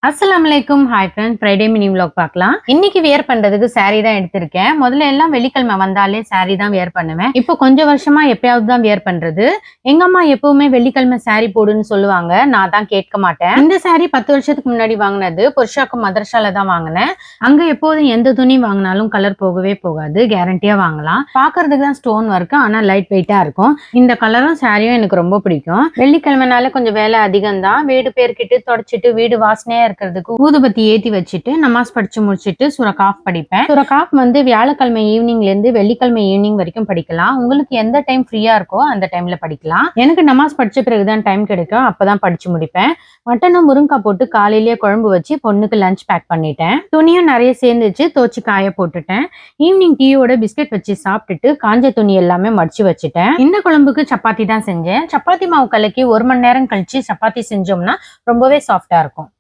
அஸ்ஸலாமு அலைக்கும். Hi friends, Friday mini vlog பார்க்கலாம். இன்னைக்கு வியர் பண்றதுக்கு saree தான் எடுத்திருக்கேன். முதல்ல எல்லாம் வெள்ளிக்கிழமை வந்தாலே saree தான் வியர் பண்ணுவேன். இப்போ கொஞ்சம் வருஷமா எப்பயாவது தான் வியர் பண்றது. எங்க அம்மா எப்பவுமே வெள்ளிக்கிழமை saree போடுன்னு சொல்லுவாங்க. நான் தான் கேட்க மாட்டேன். இந்த saree 10 வருஷத்துக்கு முன்னாடி வாங்கினது. புருஷாக்கும் மதரசால தான் வாங்கினேன். அங்க எப்போதும் எந்த துணி வாங்கினாலும் கலர் போகவே போகாது. கேரண்டியா வாங்கலாம். பாக்குறதுக்கு தான் ஸ்டோன் ஒர்க், ஆனா லைட் வெயிட்டா இருக்கும். இந்த கலரும் சாரியும் எனக்கு ரொம்ப பிடிக்கும். வெள்ளிக்கிழமைனால கொஞ்சம் வேலை அதிகம் தான். வீடு பேர்கிட்டு தொடச்சிட்டு வீடு வாசனையா இருக்கிறதுக்கு ஊதுபத்தி ஏத்தி வச்சுட்டு நமாஸ் படிச்சு முடிச்சுட்டு சுரகாஃப் படிப்பேன். சுரகாஃப் வந்து வியாழக்கிழமை ஈவினிங்ல இருந்து வெள்ளிக்கிழமை ஈவினிங் வரைக்கும் படிக்கலாம். உங்களுக்கு எந்த டைம் ஃப்ரீயா இருக்கோ அந்த டைம்ல படிக்கலாம். எனக்கு நமாஸ் படிச்ச பிறகுதான் டைம் கிடைக்கும். அப்பதான் படிச்சு முடிப்பேன். மட்டனும் முருங்கா போட்டு காலையிலேயே குழம்பு வச்சு பொண்ணுக்கு லஞ்ச் பேக் பண்ணிட்டேன். துணியும் நிறைய சேர்ந்துச்சு, தோச்சு காய போட்டுட்டேன். ஈவினிங் டீயோட பிஸ்கெட் வச்சு சாப்பிட்டுட்டு காஞ்ச துணி எல்லாமே மடிச்சு வச்சுட்டேன். இந்த குழம்புக்கு சப்பாத்தி தான் செஞ்சேன். சப்பாத்தி மாவு கலக்கி 1 மணி நேரம் கழிச்சு சப்பாத்தி செஞ்சோம்னா ரொம்பவே சாஃப்டா இருக்கும்.